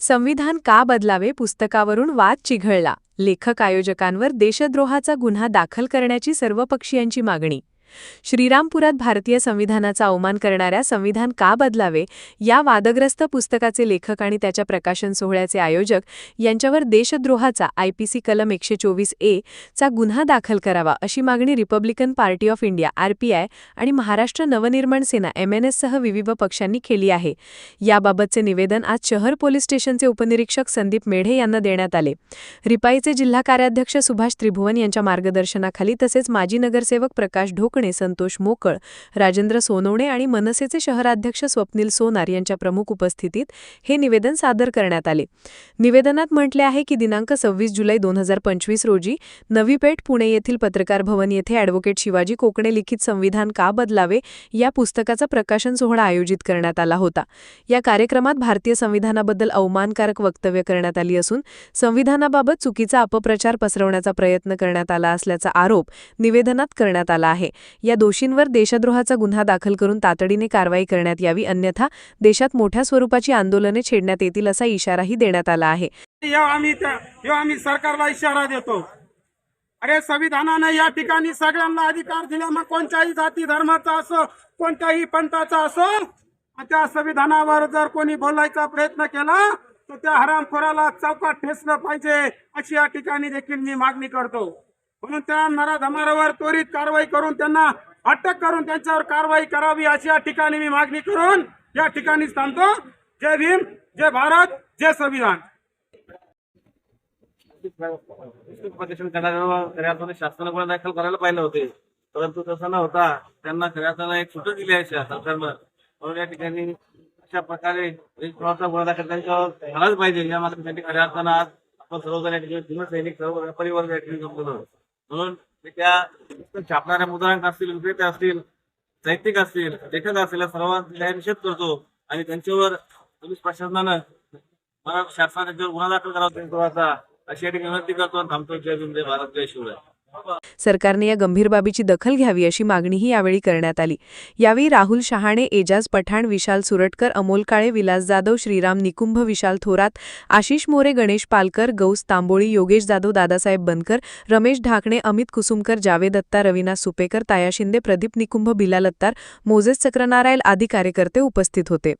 संविधान का बदलावे पुस्तकावरून वाद चिघळला. लेखक आयोजकांवर देशद्रोहाचा गुन्हा दाखल करण्याची सर्वपक्षीयांची मागणी. श्रीरामपुरात भारतीय संविधानाचा अवमान करणाऱ्या संविधान का बदलावे या वादग्रस्त पुस्तकाचे लेखक आणि त्याच्या प्रकाशन सोहळ्याचे आयोजक यांच्यावर देशद्रोहाचा IPC कलम 124A चा गुन्हा दाखल करावा अशी मागणी Republican party of India RPI आणि महाराष्ट्र नवनिर्माण सेना MNS सह विविध पक्षांनी केली आहे. याबाबतचे निवेदन आज शहर पोलीस स्टेशनचे उपनिरीक्षक संदीप मेढे यांना देण्यात आले. रिपाईचे जिल्हा कार्याध्यक्ष सुभाष त्रिभुवन यांच्या मार्गदर्शनाखाली तसेच माजी नगरसेवक प्रकाश ढोकणे, संतोष मोकळ, राजेंद्र सोनवणे आणि मनसेचे शहराध्यक्ष स्वप्नील सोनार यांच्या प्रमुख उपस्थितीत हे निवेदन सादर करण्यात आले. निवेदनात म्हटले आहे की दिनांक 26 जुलै 2025 रोजी नवी पेठ पुणे येथील पत्रकार भवन येथे ॲडव्होकेट शिवाजी कोकणे लिखित संविधान का बदलावे या पुस्तकाचा प्रकाशन सोहळा आयोजित करण्यात आला होता. या कार्यक्रमात भारतीय संविधानाबद्दल अवमानकारक वक्तव्य करण्यात आली असून संविधानाबाबत चुकीचा अपप्रचार पसरवण्याचा प्रयत्न करण्यात आला असल्याचा आरोप निवेदनात करण्यात आला आहे. या दोषींवर देशद्रोहाचा गुन्हा दाखल करून तातडीने कारवाई करण्यात यावी, अन्यथा देशात मोठ्या स्वरूपाची आंदोलने छेडण्यात येतील असा इशाराही देण्यात आला आहे. आम्ही सरकारला इशारा देतो. अरे, संविधानाने या ठिकाणी सगळ्यांना अधिकार दिला, मग कोणत्याही जाती धर्माचा असो, कोणत्याही पंथाचा असो, त्या संविधानावर जर कोणी बोलायचा प्रयत्न केला तर त्या हरामखोराला चौकात ठेचलं पाहिजे अशी या ठिकाणी देखील मी मागणी करतो. म्हणून त्या नराधमारावर त्वरित कारवाई करून त्यांना अटक करून त्यांच्यावर कारवाई करावी अशी या ठिकाणी मी मागणी करून या ठिकाणी थांबतो. जय भीम, जय भारत, जय संविधान. शासनाने गुन्हा दाखल करायला पाहिजे होते, परंतु तसं न होता त्यांना खऱ्यार्थानं एक सूचना दिली आहे सरकारनं. म्हणून या ठिकाणी अशा प्रकारे देशद्रोहाचा गुन्हा दाखल त्यांच्यावर झालाच पाहिजे. या मागणीसाठी खऱ्या अर्थानं आज आपण सर्वजण या ठिकाणी भीमसैनिक सर्व व्यापारी वर्ग या ठिकाणी जमलो. म्हणून त्या छापणाऱ्या मुद्रांक असतील, विक्रेते असतील, साहित्यिक असतील, लेखक असतील, सर्वांचा जाहीर निषेध करतो आणि त्यांच्यावर पोलीस प्रशासनानं महाराष्ट्र शासनाने त्यांच्यावर गुन्हा दाखल करावा देशद्रोहाचा अशी या ठिकाणी विनंती करतो आणि थांबतो. जय भीम, जय भारत, जय शिवराय. सरकारने या गंभीर बाबीची दखल घ्यावी अशी मागणीही यावेळी करण्यात आली. यावेळी राहुल शहाणे, एजाज पठाण, विशाल सुरटकर, अमोल काळे, विलास जाधव, श्रीराम निकुंभ, विशाल थोरात, आशिष मोरे, गणेश पालकर, गौस तांबोळी, योगेश जाधव, दादासाहेब बनकर, रमेश ढाकणे, अमित कुसुमकर, जावेद अत्ता, रविनाथ सुपेकर, ताया शिंदे, प्रदीप निकुंभ, बिलाल अत्तार, मोजेस चक्रनारायण आदी कार्यकर्ते उपस्थित होते.